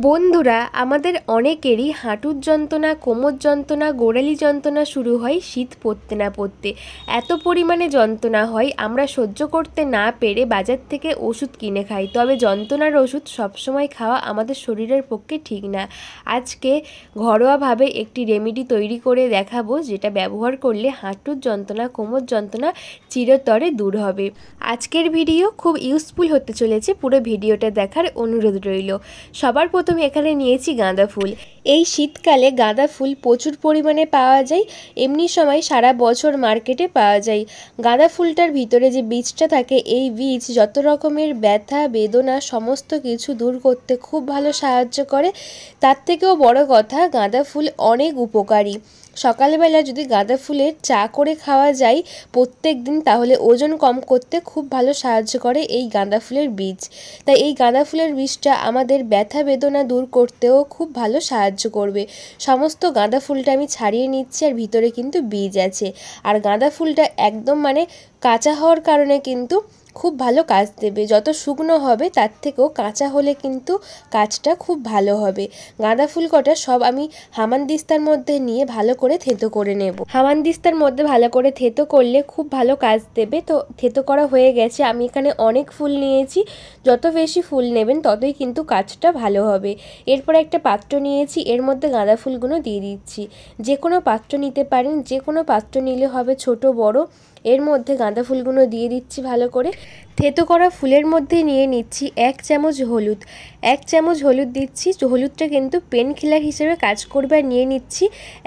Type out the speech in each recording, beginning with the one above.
বন্ধুরা, আমাদের অনেকেরই হাঁটুর যন্ত্রণা, কোমর যন্ত্রণা, গোড়ালি যন্ত্রণা শুরু হয় শীত পড়তে না পড়তে। এত পরিমাণে যন্ত্রণা হয়, আমরা সহ্য করতে না পেরে বাজার থেকে ওষুধ কিনে খাই। তবে যন্ত্রণার ওষুধ সবসময় খাওয়া আমাদের শরীরের পক্ষে ঠিক না। আজকে ঘরোয়াভাবে একটি রেমেডি তৈরি করে দেখাবো, যেটা ব্যবহার করলে হাঁটুর যন্ত্রণা, কোমর যন্ত্রণা চিরতরে দূর হবে। আজকের ভিডিও খুব ইউজফুল হতে চলেছে, পুরো ভিডিওটা দেখার অনুরোধ রইল। সবার প্রথমে এখানে নিয়েছি গাঁদা ফুল। এই শীতকালে গাঁদা ফুল প্রচুর পরিমাণে পাওয়া যায়, এমনি সময় সারা বছর মার্কেটে পাওয়া যায়। গাঁদা ফুলটার ভিতরে যে বীজটা থাকে, এই বীজ যত রকমের ব্যথা বেদনা সমস্ত কিছু দূর করতে খুব ভালো সাহায্য করে। তার থেকেও বড় কথা, গাঁদা ফুল অনেক উপকারী। সকালবেলা যদি গাঁদা ফুলের চা করে খাওয়া যায় প্রত্যেক দিন, তাহলে ওজন কম করতে খুব ভালো সাহায্য করে এই গাঁদা ফুলের বীজ। তাই এই গাঁদা ফুলের বীজটা আমাদের ব্যথা বেদনা দূর করতেও খুব ভালো সাহায্য করবে। সমস্ত গাঁদা ফুলটা আমি ছাড়িয়ে নিচ্ছি, আর ভিতরে কিন্তু বীজ আছে। আর গাঁদা ফুলটা একদম কাঁচা হওয়ার কারণে কিন্তু খুব ভালো কাজ দেবে। যত শুকনো হবে তার থেকেও কাঁচা হলে কিন্তু কাজটা খুব ভালো হবে। গাঁদা ফুল কটা সব আমি হামানদিস্তার মধ্যে নিয়ে ভালো করে থেঁতো করে নেব। হামানদিস্তার মধ্যে ভালো করে থেঁতো করলে খুব ভালো কাজ দেবে। তো থেঁতো করা হয়ে গেছে। আমি এখানে অনেক ফুল নিয়েছি, যত বেশি ফুল নেবেন ততই কিন্তু কাজটা ভালো হবে। এরপর একটা পাত্র নিয়েছি, এর মধ্যে গাঁদা ফুলগুলো দিয়ে দিচ্ছি। যে কোনো পাত্র নিতে পারেন, যে কোনো পাত্র নিলে হবে, ছোট বড়। এর মধ্যে গাঁদা ফুলগুলো দিয়ে দিচ্ছি ভালো করে। থেঁতো করা ফুলের মধ্যে নিয়ে নিচ্ছি 1 চামচ হলুদ। 1 চামচ হলুদ দিচ্ছি। হলুদটা কিন্তু পেন কিলার হিসেবে কাজ করবে। আর নিয়ে নিচ্ছি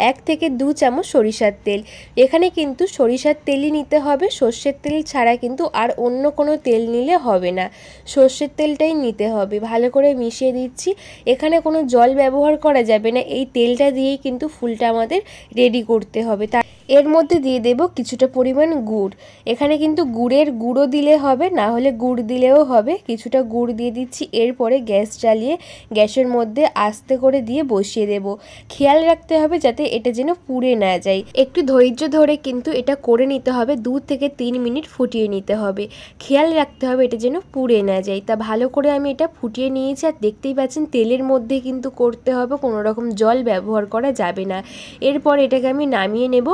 1 থেকে 2 চামচ সরিষার তেল। এখানে কিন্তু সরিষার তেলই নিতে হবে, সর্ষের তেল ছাড়া কিন্তু আর অন্য কোনো তেল নিলে হবে না, সর্ষের তেলটাই নিতে হবে। ভালো করে মিশিয়ে দিচ্ছি। এখানে কোনো জল ব্যবহার করা যাবে না, এই তেলটা দিয়েই কিন্তু ফুলটা আমাদের রেডি করতে হবে। এর মধ্যে দিয়ে দেব কিছুটা পরিমাণ গুড়। এখানে কিন্তু গুড়ের গুঁড়ো দিলে হবে, না হলে গুড় দিলেও হবে। কিছুটা গুড় দিয়ে দিচ্ছি। এরপরে গ্যাস জ্বালিয়ে গ্যাসের মধ্যে আস্তে করে দিয়ে বসিয়ে দেব। খেয়াল রাখতে হবে যাতে এটা যেন পুড়ে না যায়। একটু ধৈর্য ধরে কিন্তু এটা করে নিতে হবে, 2 থেকে 3 মিনিট ফুটিয়ে নিতে হবে। খেয়াল রাখতে হবে এটা যেন পুড়ে না যায়। তা ভালো করে আমি এটা ফুটিয়ে নিয়েছি। আর দেখতেই পাচ্ছেন তেলের মধ্যে কিন্তু করতে হবে, কোনো রকম জল ব্যবহার করা যাবে না। এরপর এটাকে আমি নামিয়ে নেব,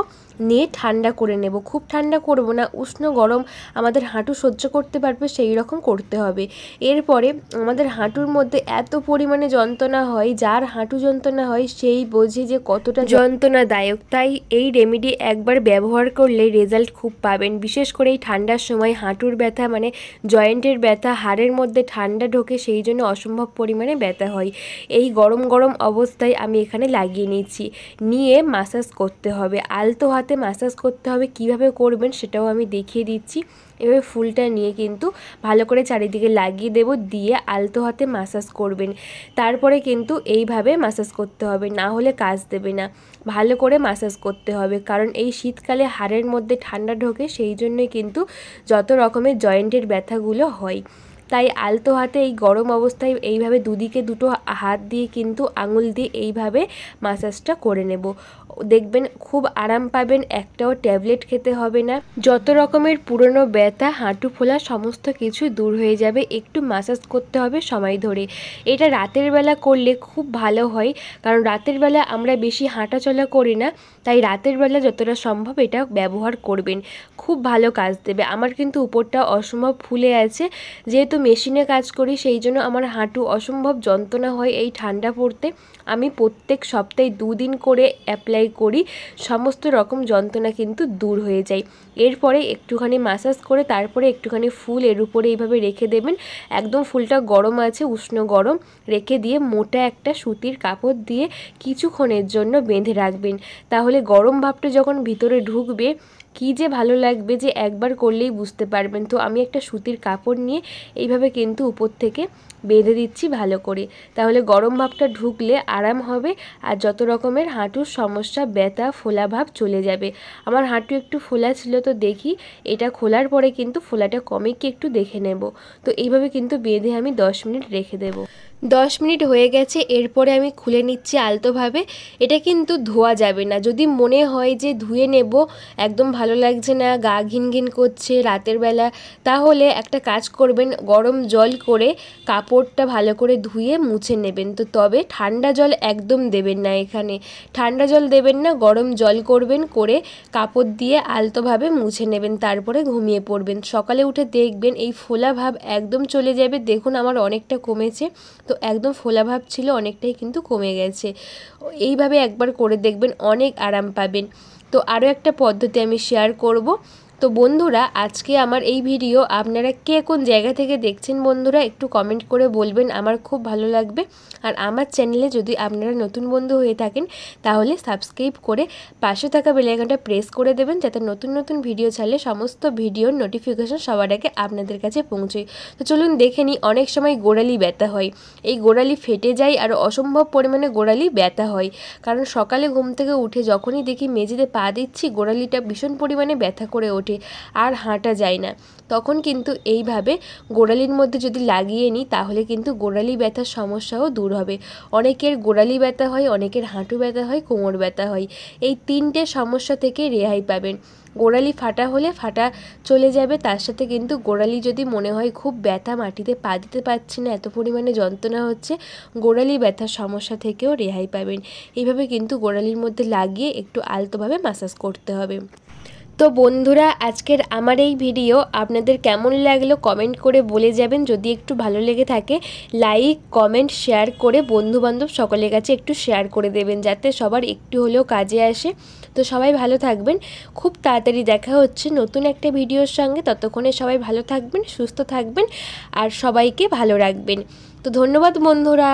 নিয়ে ঠান্ডা করে নেব। খুব ঠান্ডা করব না, উষ্ণ গরম আমাদের হাঁটু সহ্য করতে পারবে সেই রকম করতে হবে। এরপরে আমাদের হাঁটুর মধ্যে এত পরিমাণে যন্ত্রণা হয়, যার হাঁটু যন্ত্রণা হয় সেই বোঝে যে কতটা যন্ত্রণাদায়ক। তাই এই রেমেডি একবার ব্যবহার করলে রেজাল্ট খুব পাবেন। বিশেষ করে এই ঠান্ডার সময় হাঁটুর ব্যথা, জয়েন্টের ব্যথা, হাড়ের মধ্যে ঠান্ডা ঢোকে, সেই জন্য অসম্ভব পরিমাণে ব্যথা হয়। এই গরম গরম অবস্থায় আমি এখানে লাগিয়ে নিচ্ছি। নিয়ে মাসাজ করতে হবে, আলতো হাতে মাসাজ করতে হবে। কিভাবে করবেন সেটাও আমি দেখিয়ে দিচ্ছি। এভাবে ফুলটা নিয়ে কিন্তু ভালো করে চারিদিকে লাগিয়ে দেব, দিয়ে আলতো হাতে মাসাজ করবেন। তারপরে কিন্তু এইভাবে মাসাজ করতে হবে, না হলে কাজ দেবে না। ভালো করে মাসাজ করতে হবে, কারণ এই শীতকালে হাড়ের মধ্যে ঠান্ডা ঢোকে, সেই জন্যই কিন্তু যত রকমের জয়েন্টের ব্যথাগুলো হয়। তাই আলতো হাতে এই গরম অবস্থায় এইভাবে দুদিকে দুটো হাত দিয়ে কিন্তু আঙুল দিয়ে এইভাবে মাসাজটা করে নেব। দেখবেন খুব আরাম পাবেন, একটাও ট্যাবলেট খেতে হবে না। যত রকমের পুরনো ব্যথা, হাঁটু ফোলা সমস্ত কিছু দূর হয়ে যাবে। একটু মাসাজ করতে হবে সময় ধরে। এটা রাতের বেলা করলে খুব ভালো হয়, কারণ রাতের বেলা আমরা বেশি হাঁটাচলা করি না। তাই রাতের বেলা যতটা সম্ভব এটা ব্যবহার করবেন, খুব ভালো কাজ দেবে। আমার কিন্তু উপরটা অসম্ভব ফুলে আছে, যেহেতু মেশিনে কাজ করি সেই জন্য আমার হাঁটু অসম্ভব যন্ত্রণা হয় এই ঠান্ডা পড়তে। আমি প্রত্যেক সপ্তাহে 2 দিন করে অ্যাপ্লাই করি, সমস্ত রকম যন্ত্রণা কিন্তু দূর হয়ে যায়। এরপরে একটুখানি মাসাজ করে তারপরে একটুখানি ফুল এর উপরে এইভাবে রেখে দেবেন। একদম ফুলটা গরম আছে, উষ্ণ গরম, রেখে দিয়ে মোটা একটা সুতির কাপড় দিয়ে কিছুক্ষণের জন্য বেঁধে রাখবেন। তাহলে গরম ভাবটা যখন ভিতরে ঢুকবে, কী যে ভালো লাগবে যে একবার করলেই বুঝতে পারবেন। তো আমি একটা সুতির কাপড় নিয়ে এইভাবে কিন্তু উপর থেকে বেঁধে দিচ্ছি ভালো করে, তাহলে গরম ভাবটা ঢুকলে আরাম হবে। আর যত রকমের হাঁটুর সমস্যা, ব্যথা, ফোলা ভাব চলে যাবে। আমার হাঁটু একটু ফোলা ছিল, তো দেখি এটা খোলার পরে কিন্তু ফোলাটা কমে কি একটু দেখে নেব। তো এইভাবে কিন্তু বেঁধে আমি 10 মিনিট রেখে দেব। 10 মিনিট হয়ে গেছে, এরপরে আমি খুলে নিচ্ছি আলতোভাবে। এটা কিন্তু ধোয়া যাবে না। যদি মনে হয় যে ধুয়ে নেব, একদম ভালো লাগছে না, গা ঘিন ঘিন করছে রাতের বেলা, তাহলে একটা কাজ করবেন, গরম জল করে কাপড়টা ভালো করে ধুয়ে মুছে নেবেন। তো তবে ঠান্ডা জল একদম দেবেন না, এখানে ঠান্ডা জল দেবেন না, গরম জল করবেন, করে কাপড় দিয়ে আলতোভাবে মুছে নেবেন, তারপরে ঘুমিয়ে পড়বেন। সকালে উঠে দেখবেন এই ফোলা ভাব একদম চলে যাবে। দেখুন আমার অনেকটা কমেছে, তো একদম ফোলা ভাব ছিল, অনেকটাই কিন্তু কমে গেছে। এইভাবে একবার করে দেখবেন, অনেক আরাম পাবেন। তো আরও একটা পদ্ধতি আমি শেয়ার করব। তো বন্ধুরা, আজকে আমার এই ভিডিও আপনারা কে কোন জায়গা থেকে দেখছেন বন্ধুরা একটু কমেন্ট করে বলবেন, আমার খুব ভালো লাগবে। আর আমার চ্যানেলে যদি আপনারা নতুন বন্ধু হয়ে থাকেন তাহলে সাবস্ক্রাইব করে পাশে থাকা বেল আইকনটা প্রেস করে দেবেন, যাতে নতুন নতুন ভিডিও ছাড়লে সমস্ত ভিডিওর নোটিফিকেশন সবার আগে আপনাদের কাছে পৌঁছয়। তো চলুন দেখে নিই। অনেক সময় গোড়ালি ব্যথা হয়, এই গোড়ালি ফেটে যায় আর অসম্ভব পরিমাণে গোড়ালি ব্যথা হয়। কারণ সকালে ঘুম থেকে উঠে যখনই দেখি মেঝেতে পা দিচ্ছি, গোড়ালিটা ভীষণ পরিমাণে ব্যথা করে ওঠে আর হাঁটা যায় না। তখন কিন্তু এইভাবে গোড়ালির মধ্যে যদি লাগিয়ে নিই তাহলে কিন্তু গোড়ালি ব্যথার সমস্যাও দূর হবে। অনেকের গোড়ালি ব্যথা হয়, অনেকের হাঁটু ব্যথা হয়, কোমর ব্যথা হয়। এই 3টে সমস্যা থেকে রেহাই পাবেন। গোড়ালি ফাটা হলে ফাটা চলে যাবে, তার সাথে কিন্তু গোড়ালি যদি মনে হয় খুব ব্যথা, মাটিতে পা দিতে পারছি না, এত পরিমাণে যন্ত্রণা হচ্ছে, গোড়ালি ব্যথার সমস্যা থেকেও রেহাই পাবেন। এইভাবে কিন্তু গোড়ালির মধ্যে লাগিয়ে একটু আলতোভাবে ম্যাসাজ করতে হবে। তো বন্ধুরা, আজকের আমার এই ভিডিও আপনাদের কেমন লাগলো কমেন্ট করে বলে যাবেন। যদি একটু ভালো লেগে থাকে লাইক কমেন্ট শেয়ার করে বন্ধুবান্ধব সকলের কাছে একটু শেয়ার করে দেবেন, যাতে সবার একটু হলেও কাজে আসে। তো সবাই ভালো থাকবেন, খুব তাড়াতাড়ি দেখা হচ্ছে নতুন একটা ভিডিওর সঙ্গে। ততক্ষণে সবাই ভালো থাকবেন, সুস্থ থাকবেন আর সবাইকে ভালো রাখবেন। তো ধন্যবাদ বন্ধুরা।